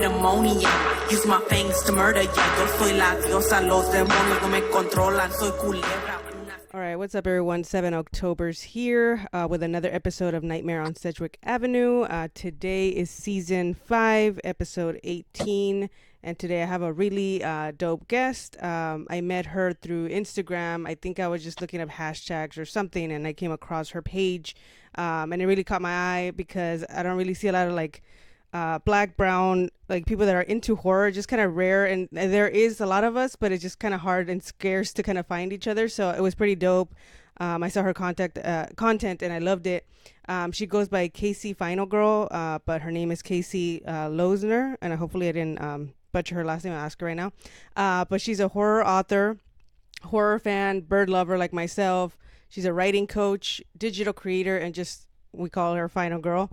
pandemonium. Use my fangs to murder ya. Yo soy la diosa, los demonios no me controlan. Soy culebra. All right, what's up, everyone? 7 Octoberz here with another episode of Nightmare on Sedgwick Avenue. Today is season 5, episode 18. And today I have a really dope guest. I met her through Instagram. I think I was just looking up hashtags or something, and I came across her page. And it really caught my eye because I don't really see a lot of like black, brown, like people that are into horror. Just kind of rare. And there is a lot of us, but it's just kind of hard and scarce to kind of find each other. So it was pretty dope. I saw her content and I loved it. She goes by Casey Final Girl, but her name is Casey Losner. And hopefully I didn't butcher her last name. I'll ask her right now. But she's a horror author, horror fan, bird lover like myself. She's a writing coach, digital creator, and just we call her Final Girl.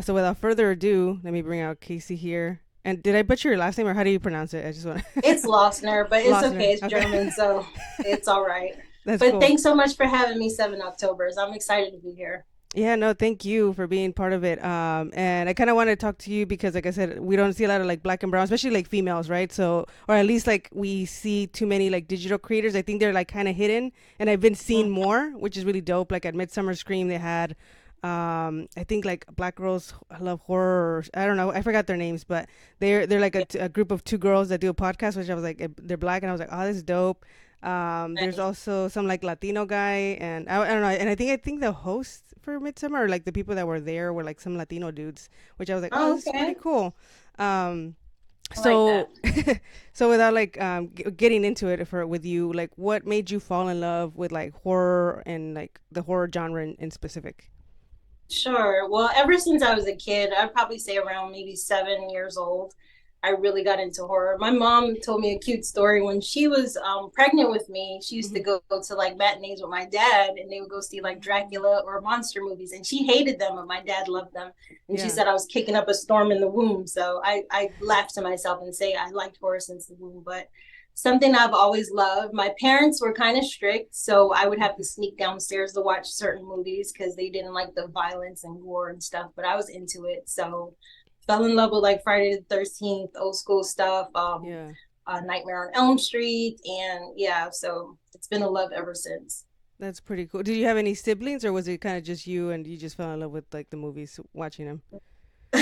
So without further ado, let me bring out Casey here. And did I butcher your last name, or how do you pronounce it? I just want It's Losner, but it's Losner. okay. It's German, so it's all right. That's but cool. Thanks so much for having me, 7 Octoberz. I'm excited to be here. Yeah, no, thank you for being part of it. And I kind of want to talk to you because, like I said, we don't see a lot of like black and brown, especially like females, right? So, or at least like we see too many like digital creators. I think they're like kind of hidden, and I've been seeing more, which is really dope. Like at Midsummer Scream, they had, I think like Black Girls Love Horror. Or, I don't know, I forgot their names, but they're like a group of 2 girls that do a podcast, which I was like, they're black, and I was like, oh, this is dope. There's also some like Latino guy, and I don't know, and I think the host for Midsummer, or like the people that were there, were like some Latino dudes, which I was like, oh, this is pretty cool. So like so without like getting into it with you, like what made you fall in love with like horror and like the horror genre in specific? Sure. Well, ever since I was a kid, I'd probably say around maybe 7 years old, I really got into horror. My mom told me a cute story. When she was pregnant with me, she used to go to like matinees with my dad, and they would go see like Dracula or monster movies. And she hated them, but my dad loved them. And she said I was kicking up a storm in the womb. So I laughed to myself and say I liked horror since the womb. But something I've always loved. My parents were kind of strict, so I would have to sneak downstairs to watch certain movies because they didn't like the violence and gore and stuff. But I was into it, so fell in love with like Friday the 13th, old school stuff, Nightmare on Elm Street, and so it's been a love ever since. That's pretty cool. Did you have any siblings, or was it kind of just you and you just fell in love with like the movies, watching them?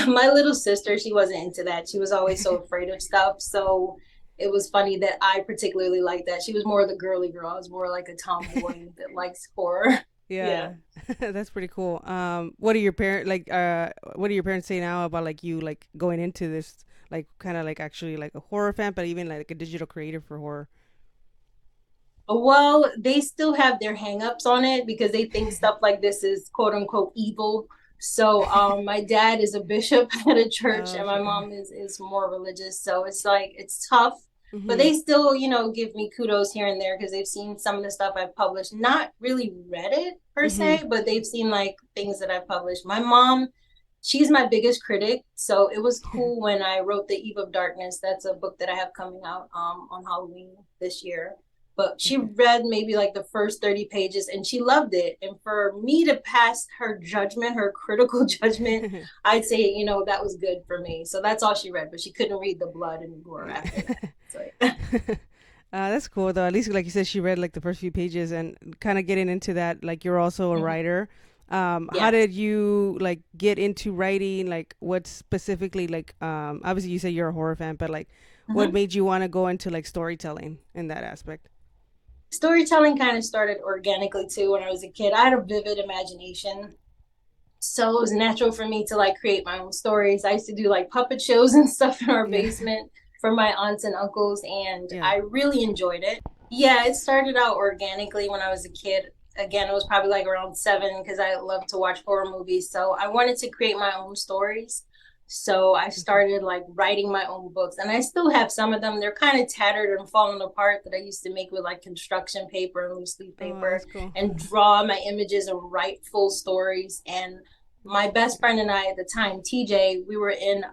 My little sister, she wasn't into that. She was always so afraid of stuff, so it was funny that I particularly liked that. She was more the girly girl. I was more like a tomboy that likes horror. Yeah. That's pretty cool. What do your parents say now about like you like going into this, like kind of like actually like a horror fan, but even like a digital creator for horror? Well, they still have their hangups on it because they think stuff like this is quote unquote evil. So my dad is a bishop at a church, and my mom is more religious. So it's like, it's tough. But they still, give me kudos here and there because they've seen some of the stuff I've published. Not really read it per se, but they've seen like things that I've published. My mom, she's my biggest critic. So it was cool when I wrote The Eve of Darkness. That's a book that I have coming out on Halloween this year. But she read maybe like the first 30 pages and she loved it. And for me to pass her judgment, her critical judgment, I'd say, that was good for me. So that's all she read, but she couldn't read the blood and gore after that. So, that's cool though. At least like you said, she read like the first few pages, and kind of getting into that, like you're also a writer. How did you like get into writing? Like what specifically, like obviously you say you're a horror fan, but like what made you want to go into like storytelling in that aspect? Storytelling kind of started organically too. When I was a kid, I had a vivid imagination, so it was natural for me to like create my own stories. I used to do like puppet shows and stuff in our basement for my aunts and uncles, and I really enjoyed it. It started out organically when I was a kid. Again, it was probably like around 7 because I love to watch horror movies, so I wanted to create my own stories. So I started like writing my own books, and I still have some of them. They're kind of tattered and falling apart, that I used to make with like construction paper and loose leaf paper, and draw my images and write full stories. And my best friend and I at the time, TJ, we were in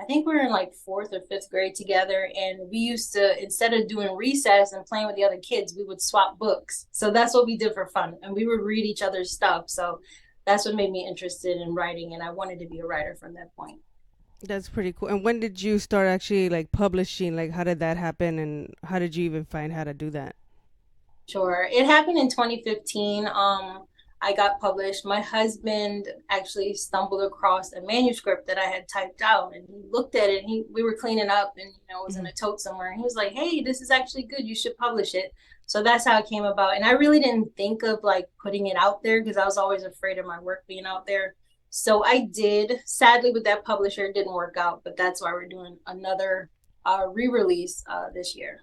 I think we were in like 4th or 5th grade together, and we used to, instead of doing recess and playing with the other kids, we would swap books. So that's what we did for fun, and we would read each other's stuff. So that's what made me interested in writing, and I wanted to be a writer from that point. That's pretty cool. And when did you start actually like publishing? Like, how did that happen, and how did you even find how to do that? Sure. It happened in 2015. I got published. My husband actually stumbled across a manuscript that I had typed out, and he looked at it, and we were cleaning up, and it was in Hmm. a tote somewhere, and he was like, "Hey, this is actually good. You should publish it." So that's how it came about. And I really didn't think of like putting it out there because I was always afraid of my work being out there. So I did. Sadly, with that publisher, it didn't work out, but that's why we're doing another re-release this year.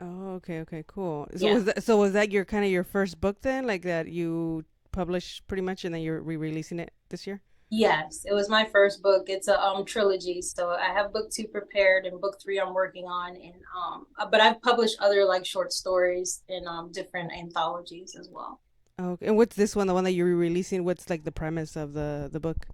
Oh, okay, okay, cool. So Yeah. was that your kind of your first book then, like that you published pretty much, and then you're re-releasing it this year? Yes, it was my first book. It's a trilogy. So I have book two prepared and book three I'm working on. And but I've published other like short stories in different anthologies as well. Okay, and what's this one, the one that you're re-releasing? What's like the premise of the book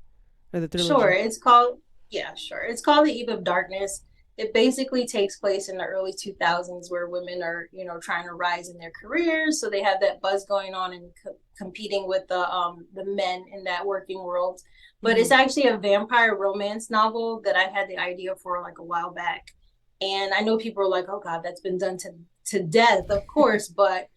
or the Sure, trilogy? it's called yeah, sure. It's called The Eve of Darkness. It basically takes place in the early 2000s where women are, trying to rise in their careers, so they have that buzz going on and competing with the men in that working world. But Mm-hmm. it's actually a vampire romance novel that I had the idea for like a while back. And I know people are like, "Oh God, that's been done to death, of course," but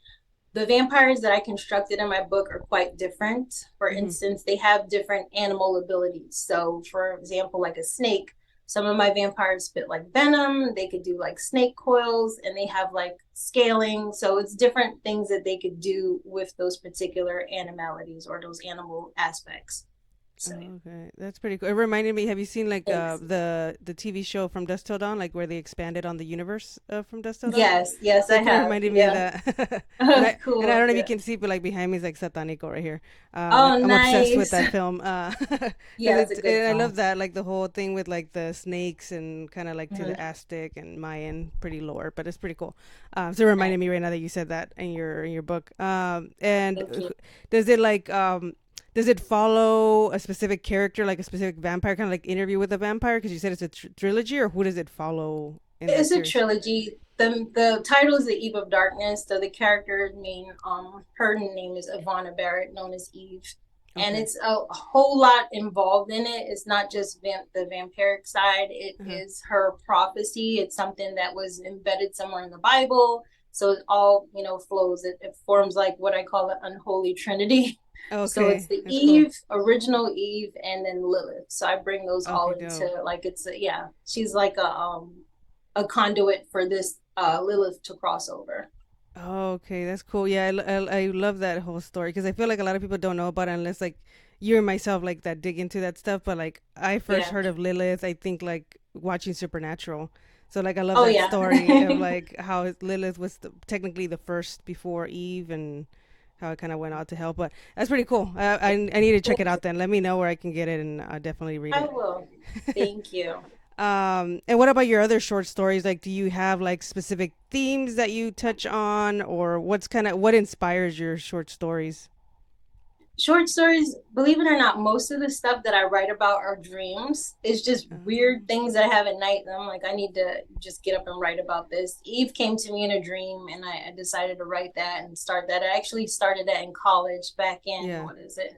the vampires that I constructed in my book are quite different. For Mm-hmm. instance, they have different animal abilities. So, for example, like a snake, some of my vampires spit like venom, they could do like snake coils, and they have like scaling. So, it's different things that they could do with those particular animalities or those animal aspects. So, yeah. Oh, okay, that's pretty cool. It reminded me. Have you seen like Thanks. the TV show From Dusk Till Dawn, like where they expanded on the universe From Dusk Till Dawn? Yes, yes, I That kind of have. reminded me of Yeah. that. And I Cool. don't know if you Yeah. can see, but like behind me is like Satanico right here. Oh, I'm obsessed with nice. that film. Yeah, it's a good And I love film. that, like the whole thing with like the snakes and kind of like to the Mhm. Aztec and Mayan, pretty lore, but it's pretty cool. So it Nice. reminded me right now that you said that in your book. And Thank you. does it like does it follow a specific character, like a specific vampire, kind of like Interview with a Vampire? Because you said it's a trilogy, or who does it follow in that It's a series? trilogy. The title is The Eve of Darkness. So the character name, her name is Ivana Barrett, known as Eve. And Okay. it's a whole lot involved in it. It's not just the vampiric side, it Uh-huh. is her prophecy. It's something that was embedded somewhere in the Bible. So it all, flows. It forms like what I call the unholy trinity. So it's Okay, the that's cool. Eve, original Eve, and then Lilith. So I bring those all Okay, into dope. like yeah, she's like a conduit for this Lilith to cross over. Okay, that's cool. Yeah, I love that whole story because I feel like a lot of people don't know about it unless like you and myself like that dig into that stuff. But like I first Yeah. heard of Lilith, I think like watching Supernatural. So like I love Oh that yeah. story of like how Lilith was technically the first before Eve and how it kind of went out to hell. But that's pretty cool. I need to check it out then. Let me know where I can get it and I'll definitely read I it. will. Thank you. And what about your other short stories? Like, do you have like specific themes that you touch on, or what inspires your short stories? Short stories, believe it or not, most of the stuff that I write about are dreams. It's just weird things that I have at night. And I'm like, I need to just get up and write about this. Eve came to me in a dream, and I decided to write that and start that. I actually started that in college back in, Yeah. what is it,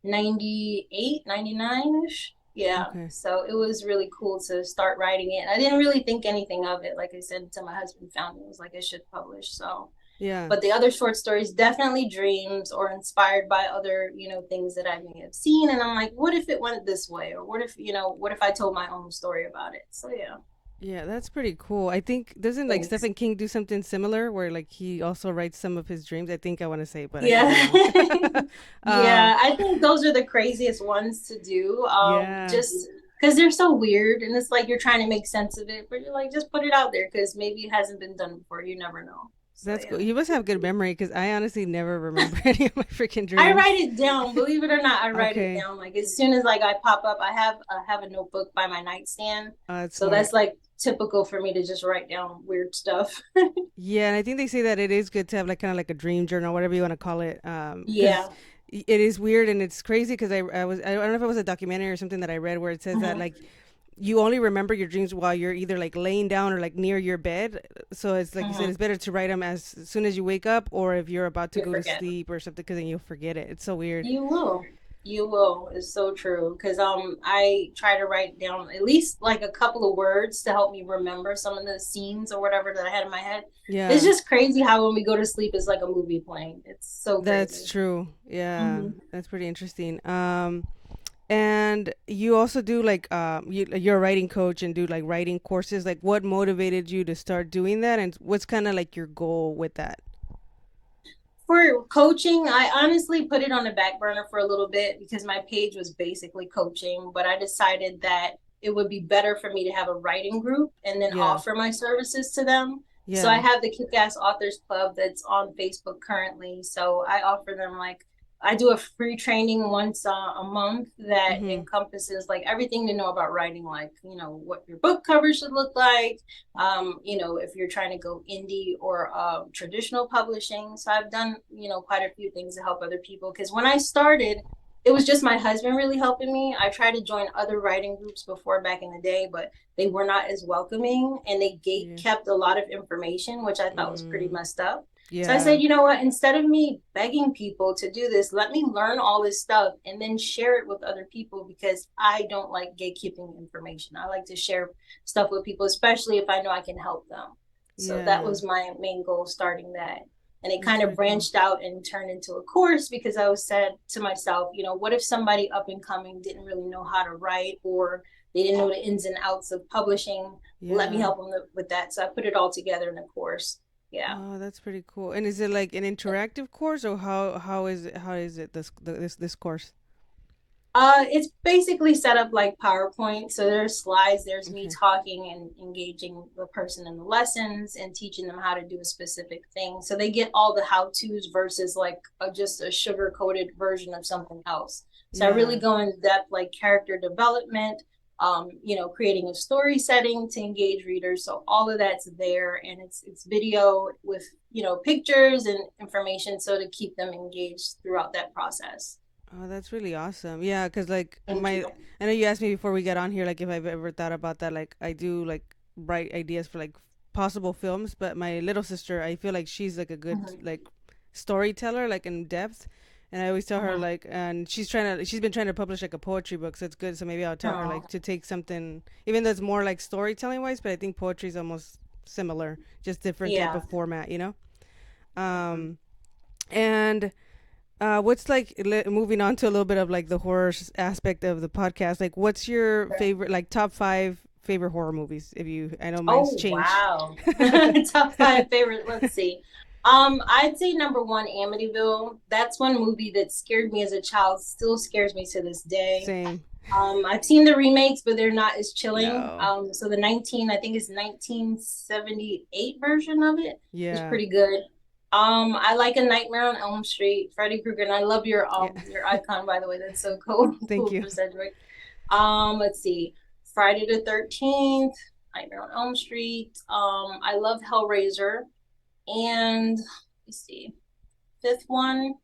98, 99 ish. Yeah. Okay. So it was really cool to start writing it. I didn't really think anything of it. Like I said, until my husband found it, it was like, I should publish. So Yeah. but the other short stories definitely dreams or inspired by other things that I may have seen, and I'm like, what if it went this way, or what if I told my own story about it? So yeah. Yeah, that's pretty cool. I think doesn't like Thanks. Stephen King do something similar where like he also writes some of his dreams. I think I want to say, but I could be Yeah. wrong. um, Yeah, I think those are the craziest ones to do, yeah. just because they're so weird, and it's like you're trying to make sense of it, but you're like, just put it out there because maybe it hasn't been done before, you never know. So That's yeah. cool. You must have good memory because I honestly never remember any of my freaking I dreams. write it down. Believe it or not, I write it Okay. down. Like as soon as like I pop up, I have a notebook by my nightstand. That's So smart. that's like typical for me to just write down weird stuff. Yeah, and I think they say that it is good to have like kind of like a dream journal, whatever you want to call it, because Yeah. it is weird and it's crazy. Because I don't know if it was a documentary or something that I read where it says that Mhm. like you only remember your dreams while you're either like laying down or like near your bed. So it's like you said, Mhm. it's better to write them as soon as you wake up or if you're about to You go to forget. sleep or something, because then you'll forget it. It's so weird. You will. You will. It's so true. Because I try to write down at least like a couple of words to help me remember some of the scenes or whatever that I had in my head. It's Yeah, just crazy how when we go to sleep it's like a movie playing. It's so that's crazy. true. Yeah, Hmm. that's pretty interesting. And you also do like you're a writing coach and do like writing courses. Like, what motivated you to start doing that, and what's kind of like your goal with that? For coaching, I honestly put it on the back burner for a little bit because my page was basically coaching, but I decided that it would be better for me to have a writing group and then Yeah, offer my services to them. So I yeah. have the Kick Ass Authors Club that's on Facebook currently. So I offer them like I do a free training once a month that Mhm. encompasses like everything to know about writing, like what your book cover should look like, if you're trying to go indie or traditional publishing. So I've done, quite a few things to help other people. Because when I started, it was just my husband really helping me. I tried to join other writing groups before back in the day, but they were not as welcoming and they gate Yeah. kept a lot of information, which I thought was pretty Mm, messed up. So I yeah. said, you know what, instead of me begging people to do this, let me learn all this stuff and then share it with other people because I don't like gatekeeping information. I like to share stuff with people, especially if I know I can help them. So that Yeah. was my main goal starting that. And it That's kind of very cool. branched out and turned into a course because I was said to myself, what if somebody up and coming didn't really know how to write or they didn't know the ins and outs of publishing? Let me Yeah. help them with that. So I put it all together in a course. Yeah. Oh, that's pretty cool. And is it like an interactive course, or how is it this course? It's basically set up like PowerPoint. So there's slides, there's me Okay. talking and engaging the person in the lessons and teaching them how to do a specific thing. So they get all the how-tos versus like just a sugar-coated version of something else. So I really Yeah. go in depth, like character development, creating a story setting to engage readers. So all of that's there, and it's video with pictures and information, so to keep them engaged throughout that process. Oh, that's really awesome. Yeah, cause like Thank you. I know you asked me before we got on here, like if I've ever thought about that. Like I do like write ideas for like possible films, but my little sister, I feel like she's like a good Mhm. like storyteller, like in depth. And I always tell her Mhm. like, and she's been trying to publish like a poetry book, so it's good. So maybe I'll tell her like Oh, to take something, even though it's more like storytelling wise, but I think poetry is almost similar, just different type yeah. of format, you know. Mhm. Um, and what's like moving on to a little bit of like the horror aspect of the podcast? Like, what's your favorite, like top five favorite horror movies? If you, I know mine's Oh, changed. wow. Top five favorite. Let's see. I'd say number one, Amityville. That's one movie that scared me as a child, still scares me to this day. Same. I've seen the remakes, but they're not as chilling. No. So the I think it's 1978 version of it was Yeah. pretty good. I like A Nightmare on Elm Street, Freddy Krueger, and I love your Yeah. your icon, by the way. That's so cool, Thank cool you. for Sedgwick. Let's see, Friday the 13th, Nightmare on Elm Street. I love Hellraiser, and let's see, fifth one.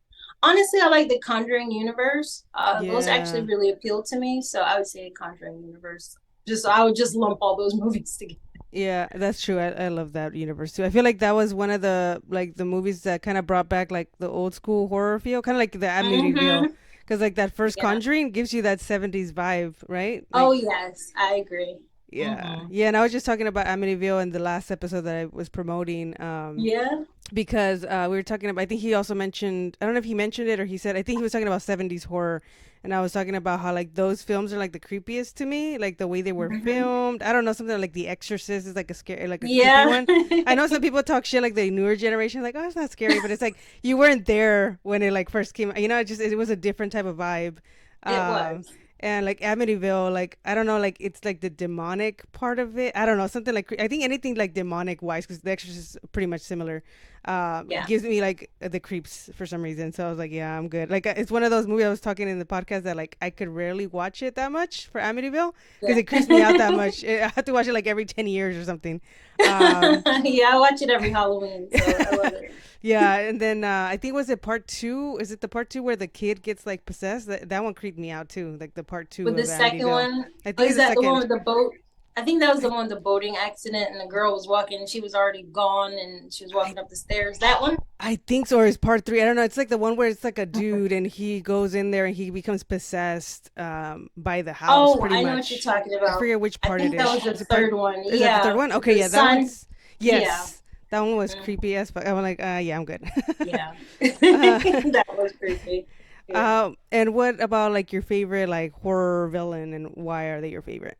Honestly, I like the Conjuring universe. Those actually Yeah. really appeal to me, so I would say Conjuring universe. Just I would just lump all those movies together. Yeah, that's true. I love that universe too. I feel like that was one of the like the movies that kind of brought back like the old school horror feel, kind of like the Amityville, Mm-hmm. because like that first Yeah. Conjuring gives you that '70s vibe, right? Oh Like yes, I agree. yeah, Mm-hmm. yeah. And I was just talking about Amityville in the last episode that I was promoting. Yeah. Because we were talking about, I think he also mentioned, I don't know if he mentioned it or he said, I think he was talking about 70s horror. And I was talking about how like those films are like the creepiest to me, like the way they were Mm-hmm. filmed. I don't know, something like The Exorcist is like a scary, like a creepy Yeah. one. I know some people talk shit like the newer generation, like, oh, it's not scary, but it's like you weren't there when it like first came. You know, it was a different type of vibe. It Um, was. and like Amityville, like I don't know, like it's like the demonic part of it. I don't know, something like I think anything like demonic wise, because The Exorcist is pretty much similar. Yeah. Gives me like the creeps for some reason. So I was like, yeah, I'm good. Like it's one of those movies I was talking in the podcast that like I could rarely watch it that much for Amityville because Yeah. it creeps me out that much. I have to watch it like every 10 years or something. Um, Yeah, I watch it every Halloween, so I love it. yeah, and then I think was it part two? Is it the part two where the kid gets like possessed? That one creeped me out too. Like the part two But the of second Amityville. one, I think it's is the that the one second. with the boat? I think that was the one, the boating accident, and the girl was walking, she was already gone, and she was I walking up the stairs. That one? I think so, or it's part three. I don't know. It's like the one where it's like a dude and he goes in there and he becomes possessed by the house, Oh, pretty I know what you're much. talking I about. forget which I part it think that was is. the Is it third one. is that the third Yeah. one? Okay, The yeah, that sun. one's Yeah. yes. That one was Mm, creepy as fuck. I'm like, yeah, I'm good. yeah. uh, That was creepy. Yeah. and what about like your favorite like horror villain and why are they your favorite?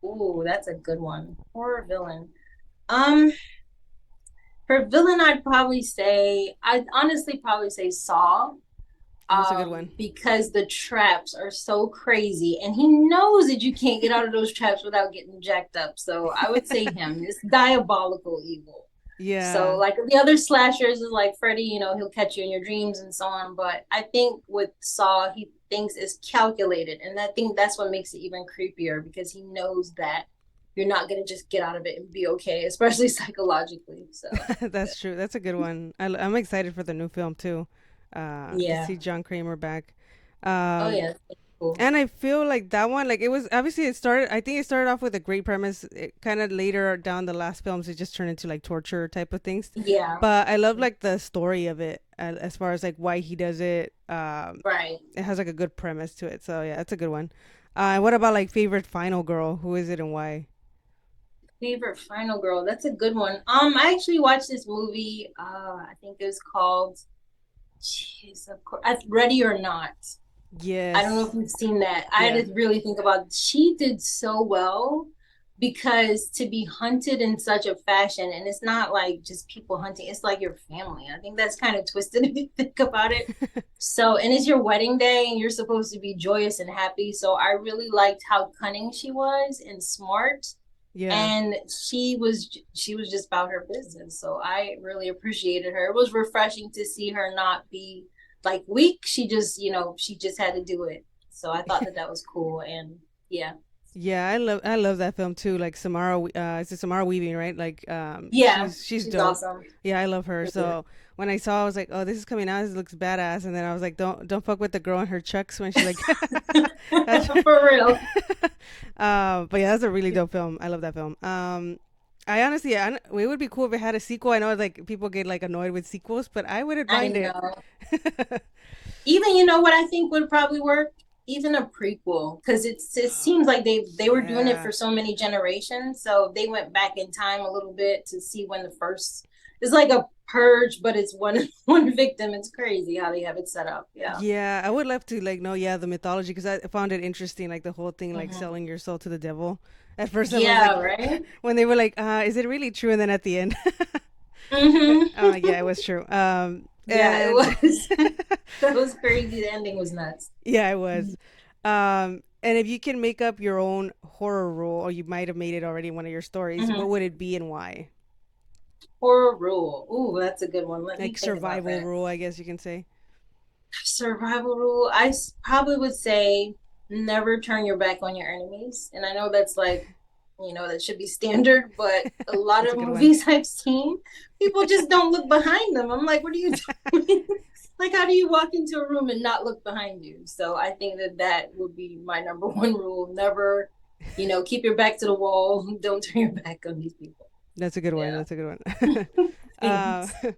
Ooh, that's a good one. Horror villain. Um, for villain, I'd honestly probably say Saw. That's a good one. Because the traps are so crazy, and he knows that you can't get out of those traps without getting jacked up. So I would say him. It's diabolical evil. So Yeah. like the other slashers is like Freddy, he'll catch you in your dreams and so on. But I think with Saw, he thinks it's calculated, and I think that's what makes it even creepier because he knows that you're not gonna just get out of it and be okay, especially psychologically. So That's true. That's a good one. I'm excited for the new film too. To yeah. see John Kramer back. Oh Um, yeah, cool. and I feel like that one, like it was obviously it started. I think it started off with a great premise. It kind of later down the last films, it just turned into like torture type of things. Yeah, But I love like the story of it as far as like why he does it. right. It has like a good premise to it. So yeah, that's a good one. What about like favorite final girl? Who is it and why? Favorite final girl. That's a good one. I actually watched this movie. I think it was called. Jeez, of course. Ready or Not. I don't know if Yes. you've seen that. I Yeah. had to really think about. She did so well because to be hunted in such a fashion, and it's not like just people hunting. It's like your family. I think that's kind of twisted if you think about it. So, and it's your wedding day, and you're supposed to be joyous and happy. So, I really liked how cunning she was and smart, Yeah. and she was just about her business, so I really appreciated her. It was refreshing to see her not be like weak. She just had to do it, so I thought that was cool. And yeah. Yeah, I love that film too. Like Samara, it's Samara Weaving, right? Like, Yeah, she's she's dope. awesome. Yeah, I love her. Yeah. So when I saw, I was like, oh, this is coming out. This looks badass. And then I was like, don't fuck with the girl in her chucks when she like. That's, For real. but yeah, that's a really dope film. I love that film. I honestly, it would be cool if it had a sequel. I know like people get like annoyed with sequels, but I wouldn't I mind it. know. Even, what I think would probably work, even a prequel, because it seems like they were doing it Yeah. for so many generations, so they went back in time a little bit to see when the first. It's like a purge, but it's one one victim. It's crazy how they have it set up. Yeah. Yeah, I would love to like know, yeah, the mythology because I found it interesting, like the whole thing, like Hmm. selling your soul to the devil. At first, I was Yeah, like, right. when they were like, is it really true? And then at the end, Hmm. I'm like, yeah, it was true. Yeah, it And was. That was crazy. The ending was nuts. yeah, it was. And if you can make up your own horror rule, or you might have made it already in one of your stories, what Hmm. would it be and why? Horror rule. Ooh, that's a good one. Let me Like think about survival that. rule, I guess you can say. Survival rule. Probably would say never turn your back on your enemies. And I know that's like, that should be standard, but a lot That's a of good one. movies I've seen, people just don't look behind them. I'm like, what are you doing? Like, how do you walk into a room and not look behind you? So I think that would be my number one rule. Never, keep your back to the wall. Don't turn your back on these people. That's a good one. Yeah. That's a good one. uh, Thanks.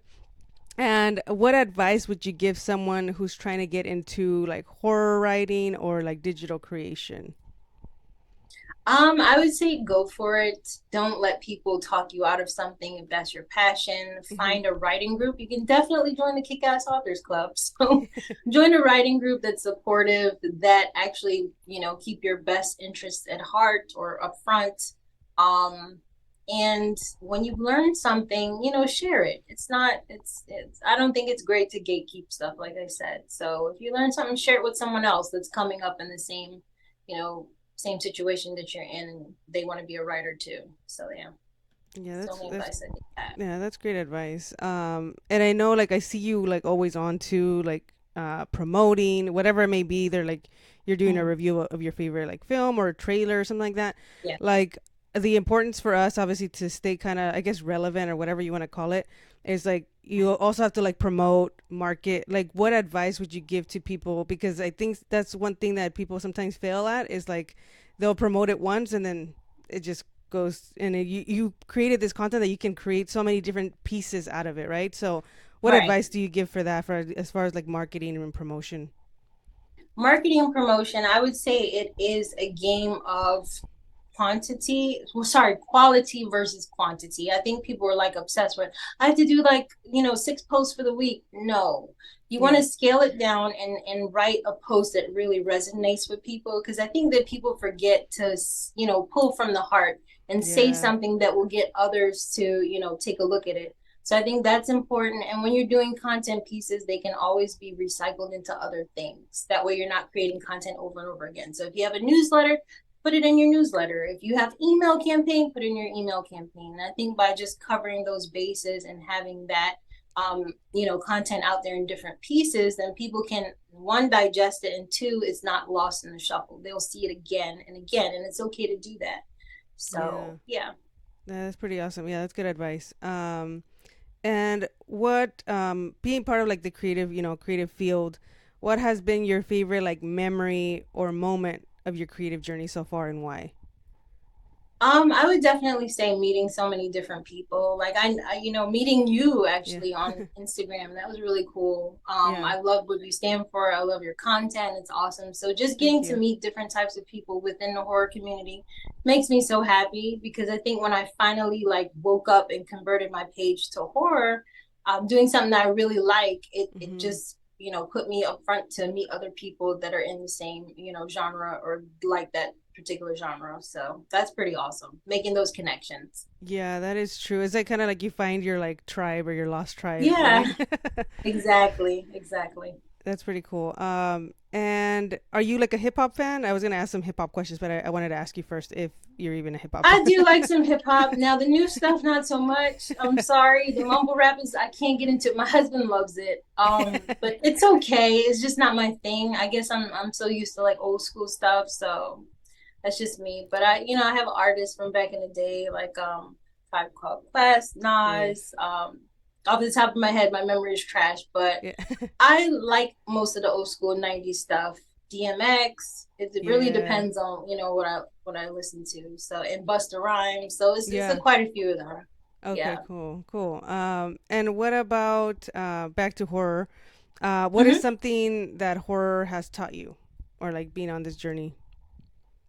and what advice would you give someone who's trying to get into like horror writing or like digital creation? I would say go for it. Don't let people talk you out of something if that's your passion. Hmm. Find a writing group. You can definitely join the Kick-Ass Authors Club. So join a writing group that's supportive, that actually, keep your best interests at heart or up front. And when you've learned something, share it. I don't think it's great to gatekeep stuff, like I said. So if you learn something, share it with someone else that's coming up in the you know, same situation that you're in, and they want to be a writer too. So yeah, Yeah, it's the only that's advice I give that. yeah, that's great advice. And I know like I see you like always on to like promoting whatever it may be. They're like you're doing a Mhm. review of your favorite like film or trailer or something like that. Yeah. Like the importance for us obviously to stay kind of I guess relevant or whatever you want to call it is like you also have to like promote market. Like what advice would you give to people, because I think that's one thing that people sometimes fail at is like they'll promote it once and then it just goes, and you created this content that you can create so many different pieces out of it, right? So what Right. advice do you give for that, for as far as like marketing and promotion? Marketing and promotion, I would say it is a game of quality versus quantity. I think people are like obsessed with, I have to do like, 6 posts for the week. No, you want Yeah. to scale it down and write a post that really resonates with people, because I think that people forget to, pull from the heart and say Yeah. something that will get others to, take a look at it. So I think that's important. And when you're doing content pieces, they can always be recycled into other things. That way you're not creating content over and over again. So if you have a newsletter, put it in your newsletter. If you have email campaign, put in your email campaign. And I think by just covering those bases and having that, content out there in different pieces, then people can, one, digest it, and two, it's not lost in the shuffle. They'll see it again and again, and it's okay to do that. Yeah. So yeah. That's pretty awesome. Yeah, that's good advice. And what, being part of like the creative, creative field, what has been your favorite like memory or moment of your creative journey so far, and why? I would definitely say meeting so many different people. Like meeting you Yeah. actually on Instagram. That was really cool. Yeah. I love what you stand for. I love your content. It's awesome. So just Thank getting to you. meet different types of people within the horror community makes me so happy, because I think when I finally like woke up and converted my page to horror, doing something that I really like, it Hmm. just put me up front to meet other people that are in the same genre or like that particular genre. So that's pretty awesome, making those connections. Yeah, that is true. It's like kind of like you find your like tribe or your lost tribe, Yeah, right? exactly. That's pretty cool. And are you like a hip hop fan? I was gonna ask some hip hop questions, but I wanted to ask you first if you're even a hip hop I fan. do like some hip hop. Now the new stuff, not so much. I'm sorry, the mumble rap is, I can't get into it. My husband loves it. But it's okay. It's just not my thing. I guess I'm so used to like old school stuff, so that's just me. But I have artists from back in the day, like Five Club Quest, Yeah, Nas. Off the top of my head, my memory is trash, but yeah, I like most of the old school '90s stuff. DMX. It really yeah, depends on what I listen to. So, and Busta Rhymes. So it's yeah. quite a few of them. Okay, Yeah. cool, cool. And what about back to horror? What is hmm something that horror has taught you, or like being on this journey?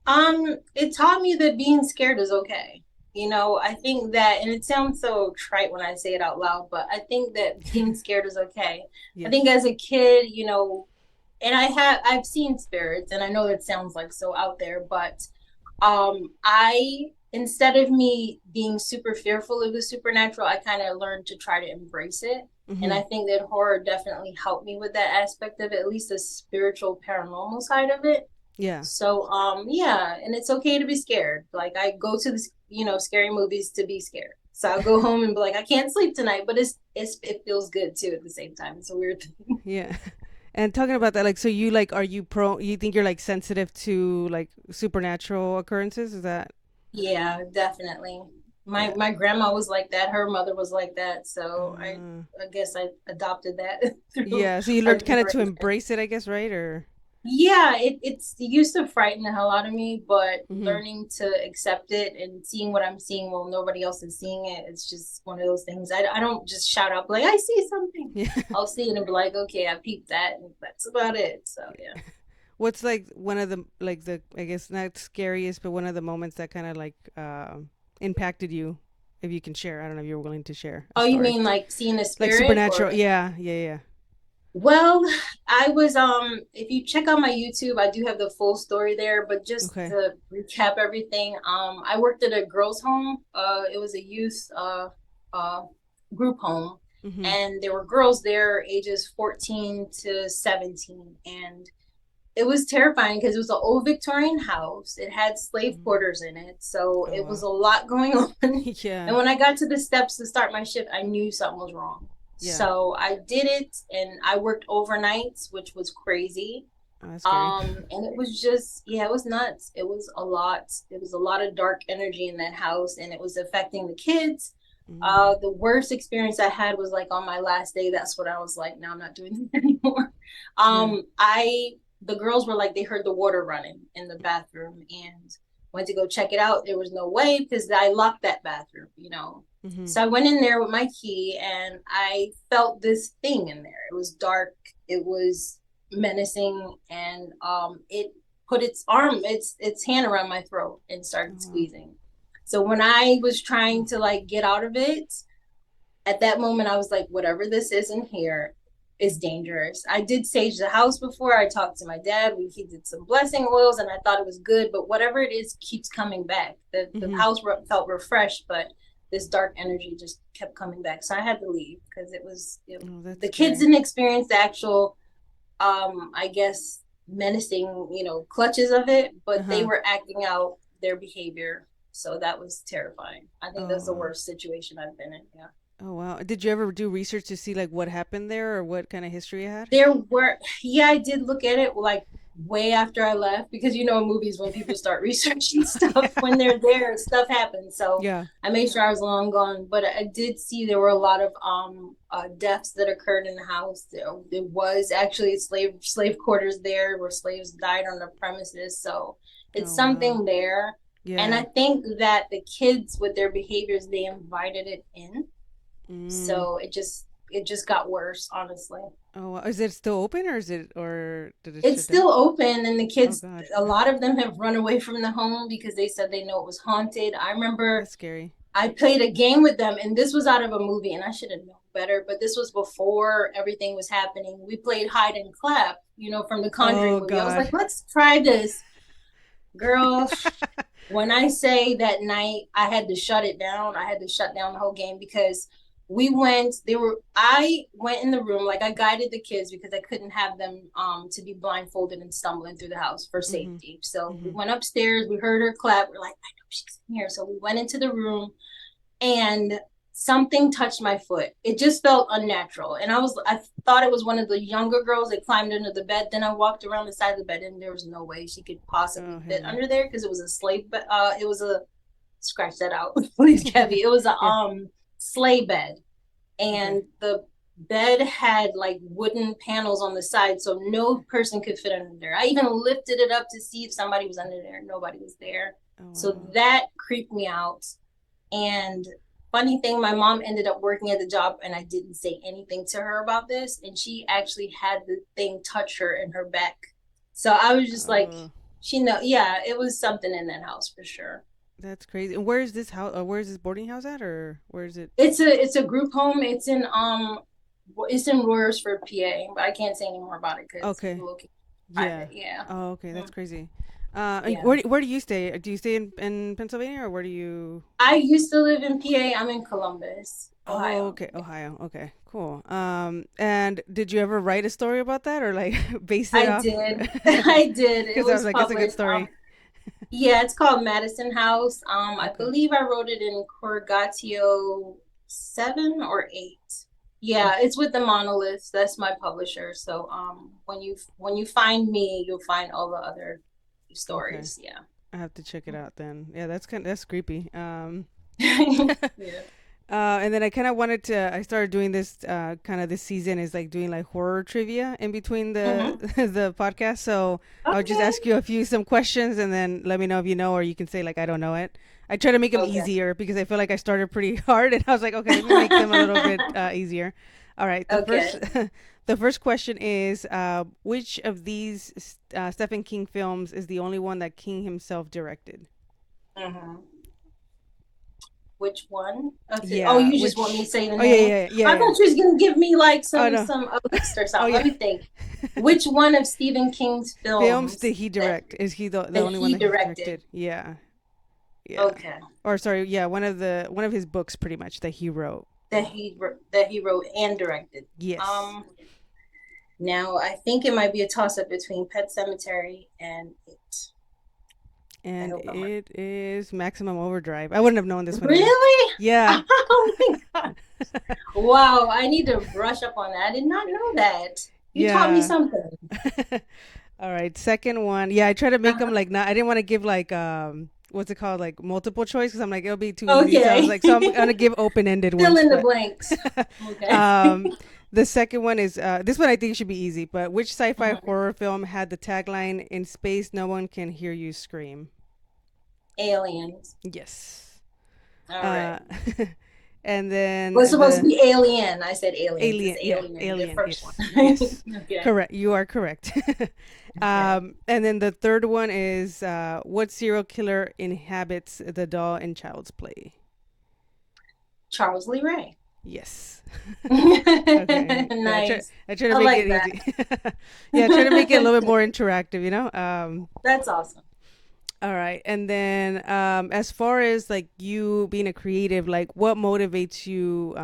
It taught me that being scared is okay. I think that, and it sounds so trite when I say it out loud, but I think that being scared is okay. I Yes. think as a kid, and I've seen spirits, and I know that sounds like so out there, but I, instead of me being super fearful of the supernatural, I kind of learned to try to embrace it. And Mm-hmm. I think that horror definitely helped me with that aspect of it, at least the spiritual paranormal side of it. Yeah. So yeah, and it's okay to be scared. Like I go to the scary movies to be scared. So I'll go home and be like, I can't sleep tonight, but it feels good too at the same time. It's a weird thing. Yeah. And talking about that, like, so you like, are you you think you're like sensitive to like supernatural occurrences? Is that? Yeah, definitely. My Yeah. my grandma was like that. Her mother was like that. So I Uh, I guess I adopted that through yeah. So you our learned kind of to generation. embrace it, I guess, right? Or. Yeah, it used to frighten the hell out of me, but Mm-hmm. learning to accept it and seeing what I'm seeing while nobody else is seeing it, it's just one of those things. I don't just shout out like I see something. Yeah. I'll see it and be like, okay, I peeped that, and that's about it. So yeah. What's like one of the like the, I guess not scariest, but one of the moments that kind of like impacted you, if you can share. I don't know if you're willing to share a Oh, you story. mean like seeing a Like spirit supernatural. or? Yeah. Yeah. Yeah. Well, I was if you check out my YouTube, I do have the full story there, but just Okay. to recap everything, I worked at a girls' home. It was a youth uh group home, Mm-hmm. and there were girls there ages 14 to 17, and it was terrifying because it was an old Victorian house. It had slave Mm-hmm. quarters in it, so Oh it was wow. a lot going on. Yeah. And when I got to the steps to start my shift, I knew something was wrong. Yeah. So I did it, and I worked overnights, which was crazy. Oh, that's scary. And it was just, yeah, it was nuts. It was a lot. It was a lot of dark energy in that house, and it was affecting the kids. Mm. The worst experience I had was like on my last day. That's what I was like, no, I'm not doing this anymore. Yeah. I The girls were like, they heard the water running in the bathroom, and Went to go check it out. There was no way because I locked that bathroom, Mm-hmm. So I went in there with my key and I felt this thing in there. It was dark. It was menacing, and it put its hand around my throat and started squeezing. So when I was trying to like get out of it, at that moment I was like, whatever this is in here is dangerous. I did sage the house before. I talked to my dad. He did some blessing oils and I thought it was good, but whatever it is keeps coming back. The house felt refreshed, but this dark energy just kept coming back. So I had to leave because the kids didn't experience the actual I guess menacing, clutches of it, but they were acting out their behavior. So that was terrifying. I think that's the worst situation I've been in. Yeah. Oh wow! Did you ever do research to see like what happened there or what kind of history it had? I did look at it like way after I left because in movies when people start researching stuff when they're there, stuff happens. So yeah, I made sure I was long gone, but I did see there were a lot of deaths that occurred in the house. There was actually slave quarters there where slaves died on the premises. So it's something there. Yeah. And I think that the kids with their behaviors, they invited it in. So it just got worse, honestly. Oh, is it still open or did it? It's still open, and the kids, a lot of them have run away from the home because they said they know it was haunted. I remember that's scary. I played a game with them, and this was out of a movie, and I should have known better, but this was before everything was happening. We played hide and clap, from the Conjuring movie. I was like, let's try this. Girl, when I say that night, I had to shut it down. I had to shut down the whole game because I went in the room, like I guided the kids because I couldn't have them to be blindfolded and stumbling through the house for safety. So we went upstairs, we heard her clap. We're like, I know she's in here. So we went into the room and something touched my foot. It just felt unnatural. And I thought it was one of the younger girls that climbed under the bed. Then I walked around the side of the bed and there was no way she could possibly fit under there because it was a slave bed. It was scratch that out, please, Kevy. It was a sleigh bed, and the bed had like wooden panels on the side, so no person could fit under there. I even lifted it up to see if somebody was under there. Nobody was there. So that creeped me out. And funny thing, my mom ended up working at the job and I didn't say anything to her about this, and she actually had the thing touch her in her back. So I was just like, it was something in that house for sure. That's crazy. And where is this house? Where is this boarding house at, or where is it? It's a group home. It's in Royersford, PA, but I can't say any more about it because yeah. Oh, okay, that's crazy. Where do you stay? Do you stay in Pennsylvania, or where do you? I used to live in PA. I'm in Columbus, Ohio. Oh, okay, Ohio. Okay, cool. And did you ever write a story about that, or like base it off? I did. Because I was like, it's a good story. Yeah, it's called Madison House. I believe I wrote it in Corrigatio 7 or 8. Yeah, it's with the Monoliths. That's my publisher. So when you find me, you'll find all the other stories. Yeah, I have to check it out then. Yeah, that's creepy. Yeah. And then I kind of I started doing this kind of this season is like doing like horror trivia in between the the podcast. So I'll just ask you some questions and then let me know if you know, or you can say like, I don't know it. I try to make them easier because I feel like I started pretty hard and I was like, okay, let me make them a little bit easier. All right. The first question is, which of these Stephen King films is the only one that King himself directed? Which one? Yeah. Oh, you just want me to say the name? Yeah. I thought you was gonna give me like some list or something. Let me think. Which one of Stephen King's films did he direct? Is he the only one that he directed? Yeah. Okay. Or sorry, one of his books, pretty much, that he wrote. That he wrote and directed. Yes. Now I think it might be a toss up between Pet Sematary and It. And it is Maximum Overdrive. I wouldn't have known this one. Really? Yeah. Oh my god! Wow, I need to brush up on that. I did not know that. You taught me something. All right, second one. Yeah, I try to make them like not. I didn't want to give like what's it called, like multiple choice, because I'm like it'll be too easy. So I was like, so I'm gonna give open ended ones. Fill in the blanks. Okay. The second one is this one I think should be easy. But which sci-fi horror film had the tagline "In space, no one can hear you scream"? Aliens. Yes. All right. Uh, and then Well, it's supposed to the be Alien. I said aliens. It's alien, yeah, Alien, the alien. first Yes, one. yes, Okay. correct. You are correct. Okay. And then the third one is what serial killer inhabits the doll in Child's Play? Charles Lee Ray. Yes. Okay. Yeah, Nice. I try to I make like it that. easy. Yeah, try to make it a little bit more interactive, you know? That's awesome. All right. And then as far as like you being a creative, like what motivates you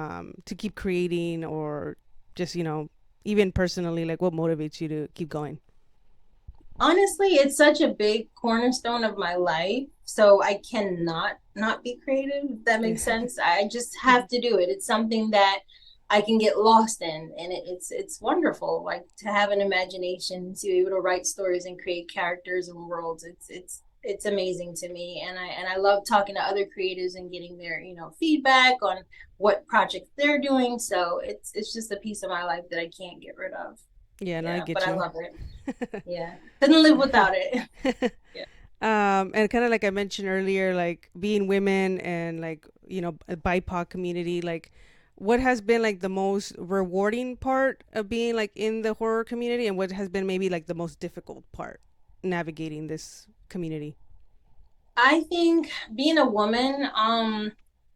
to keep creating or just, even personally, like what motivates you to keep going? Honestly, it's such a big cornerstone of my life. So I cannot not be creative, if that Yeah. makes sense. I just have to do it. It's something that I can get lost in. And it's wonderful. Like to have an imagination, to be able to write stories and create characters and worlds. It's amazing to me. And I love talking to other creators and getting their, feedback on what projects they're doing. So it's just a piece of my life that I can't get rid of. Yeah, no, I Yeah, but get I you. love it. Yeah. Couldn't live without it. Yeah. And kind of like I mentioned earlier, like being women and like, a BIPOC community, like what has been like the most rewarding part of being like in the horror community and what has been maybe like the most difficult part navigating this community? I think being a woman,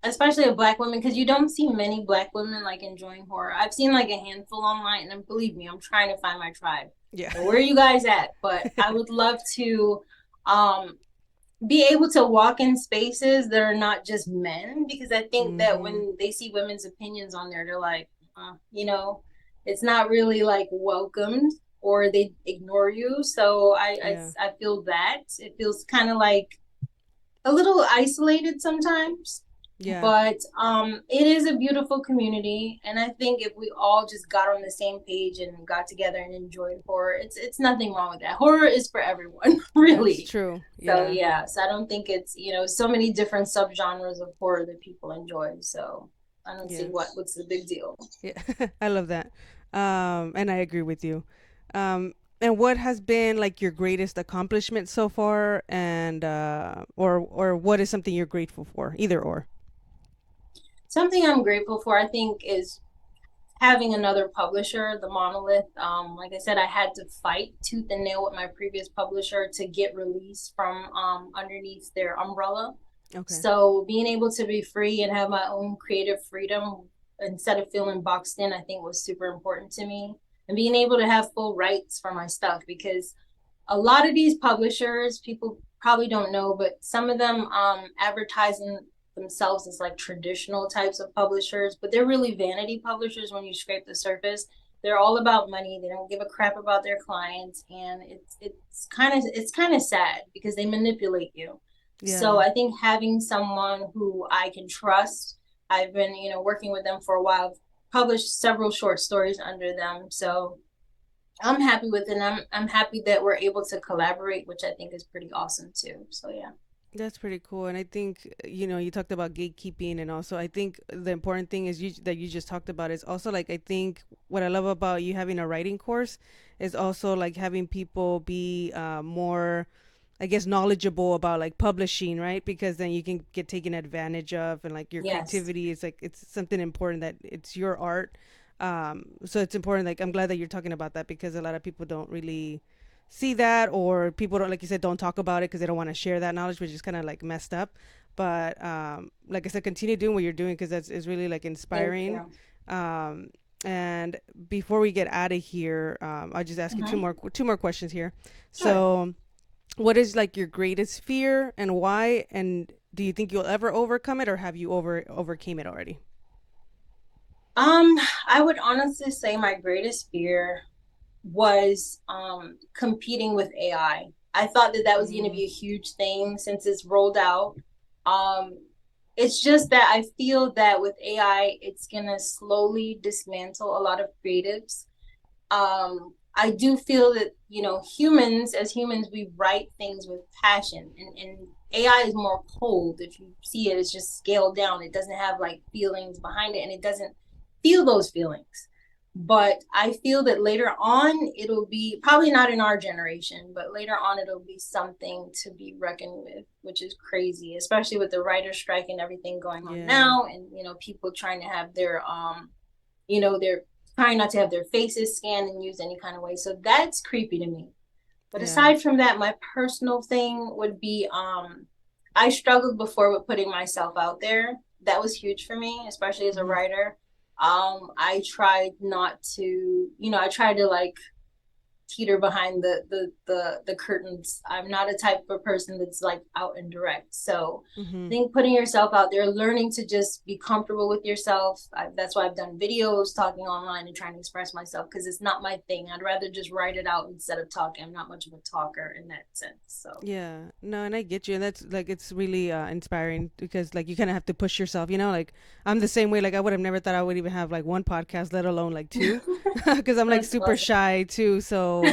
especially a black woman, because you don't see many black women like enjoying horror. I've seen like a handful online, and believe me, I'm trying to find my tribe. Yeah. So where are you guys at? But I would love to um be able to walk in spaces that are not just men, because I think that Mm-hmm. when they see women's opinions on there, they're like, it's not really like welcomed or they ignore you. So Yeah. I feel that it feels kind of like a little isolated sometimes, Yeah. but it is a beautiful community, and I think if we all just got on the same page and got together and enjoyed horror, it's nothing wrong with that. Horror is for everyone, That's really. true. So Yeah. yeah, so I don't think it's, so many different subgenres of horror that people enjoy, so I don't see Yeah. what's the big deal. Yeah. I love that. And I agree with you. And what has been like your greatest accomplishment so far and or what is something you're grateful for? Either or. Something I'm grateful for, I think, is having another publisher, the Monolith. Like I said, I had to fight tooth and nail with my previous publisher to get released from underneath their umbrella. Okay. So being able to be free and have my own creative freedom instead of feeling boxed in, I think was super important to me. And being able to have full rights for my stuff, because a lot of these publishers, people probably don't know, but some of them advertising themselves as like traditional types of publishers, but they're really vanity publishers when you scrape the surface. They're all about money. They don't give a crap about their clients, and it's kind of sad because they manipulate you. So Yeah. I think having someone who I can trust, I've been, working with them for a while, I've published several short stories under them. So I'm happy with it. And I'm happy that we're able to collaborate, which I think is pretty awesome too. So yeah. That's pretty cool. And I think, you talked about gatekeeping and also I think the important thing is that you just talked about is also like I think what I love about you having a writing course is also like having people be more I guess knowledgeable about like publishing, right? Because then you can get taken advantage of and like your Yes. creativity is like it's something important that it's your art. So it's important like I'm glad that you're talking about that because a lot of people don't really see that or people don't like you said don't talk about it because they don't want to share that knowledge which is kind of like messed up but like I said continue doing what you're doing because that's is really like Thank inspiring you. um and before we get out of here I'll just ask you Mm-hmm. two more questions here Sure. so what is like your greatest fear and why and do you think you'll ever overcome it or have you overcame it already? Um, I would honestly say my greatest fear was competing with AI. I thought that that was going to Mm, be a huge thing since it's rolled out. Um, it's just that I feel that with AI, it's going to slowly dismantle a lot of creatives. I do feel that, humans, as humans, we write things with passion, and AI is more cold. If you see it, it's just scaled down. It doesn't have like feelings behind it, and it doesn't feel those feelings. But I feel that later on, it'll be probably not in our generation, but later on, it'll be something to be reckoned with, which is crazy, especially with the writer's strike and everything going on now. And, people trying to have they're trying not to have their faces scanned and used any kind of way. So that's creepy to me. But aside from that, my personal thing would be I struggled before with putting myself out there. That was huge for me, especially as a writer. I tried not to, I tried to like teeter behind the curtains. I'm not a type of person that's like out and direct. So I think putting yourself out there, learning to just be comfortable with yourself. That's why I've done videos, talking online and trying to express myself, because it's not my thing. I'd rather just write it out instead of talking. I'm not much of a talker in that sense. So no, and I get you, and that's like, it's really inspiring, because like you kind of have to push yourself, like I'm the same way. Like I would have never thought I would even have like one podcast, let alone like two, because I'm like super shy too. So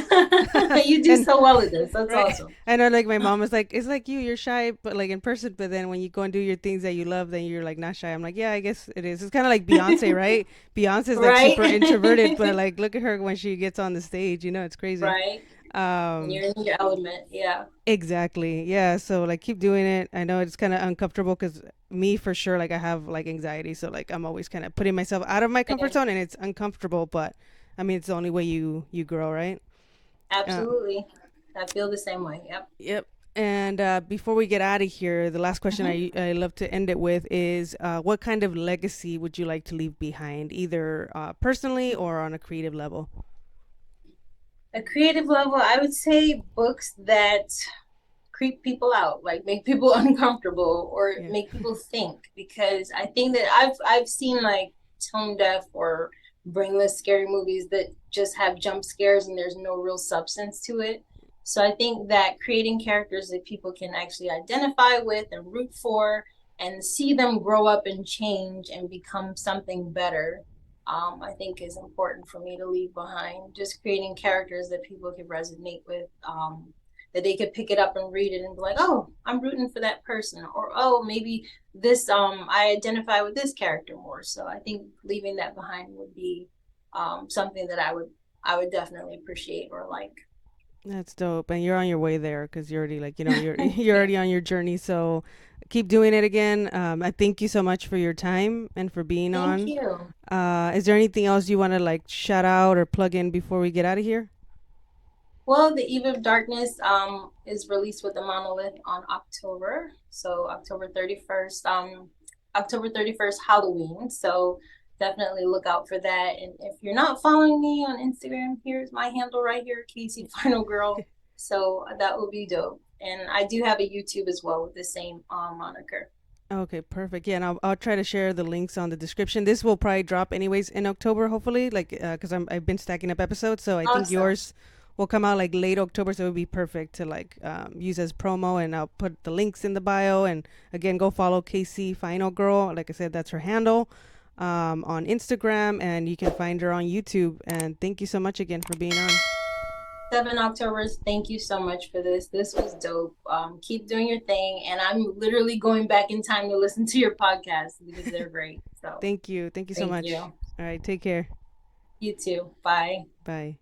you do so well at this. That's awesome. I know, like my mom was like, it's like you're shy, but like in person, but then when you go and do your things that you love, then you're like not shy. I'm like, yeah, I guess it is. It's kind of like Beyonce, right? Beyonce's like super introverted, but like look at her when she gets on the stage, it's crazy. Right. You're in your element. Yeah. Exactly. Yeah. So like keep doing it. I know it's kind of uncomfortable, because me for sure, like I have like anxiety. So like I'm always kind of putting myself out of my comfort zone, and it's uncomfortable, but I mean, it's the only way you grow, right? Absolutely. I feel the same way. Yep. And before we get out of here, the last question I love to end it with is, what kind of legacy would you like to leave behind, either personally or on a creative level? A creative level, I would say books that creep people out, like make people uncomfortable or make people think, because I think that I've seen like tone deaf or brainless scary movies that just have jump scares and there's no real substance to it. So I think that creating characters that people can actually identify with and root for and see them grow up and change and become something better, I think is important for me to leave behind. Just creating characters that people can resonate with, that they could pick it up and read it and be like, oh, I'm rooting for that person, or oh, maybe this I identify with this character more. So I think leaving that behind would be something that I would definitely appreciate or like. That's dope, and you're on your way there, because you're already like, you're already on your journey. So keep doing it again. I thank you so much for your time and for being on. Thank you. Is there anything else you want to like shout out or plug in before we get out of here? Well, The Eve of Darkness is released with the Monolith on October. So October 31st, Halloween. So definitely look out for that. And if you're not following me on Instagram, here's my handle right here, Casey Final Girl. So that would be dope. And I do have a YouTube as well with the same moniker. Okay, perfect. Yeah, and I'll try to share the links on the description. This will probably drop anyways in October, hopefully, like because I've been stacking up episodes, so I think yours will come out like late October, so it would be perfect to like use as promo. And I'll put the links in the bio. And again, go follow Casey Final Girl. Like I said, that's her handle on Instagram, and you can find her on YouTube. And thank you so much again for being on. 7 Octoberz, thank you so much for this. This was dope. Keep doing your thing. And I'm literally going back in time to listen to your podcast because they're great. So Thank you so much. All right, take care. You too. Bye. Bye.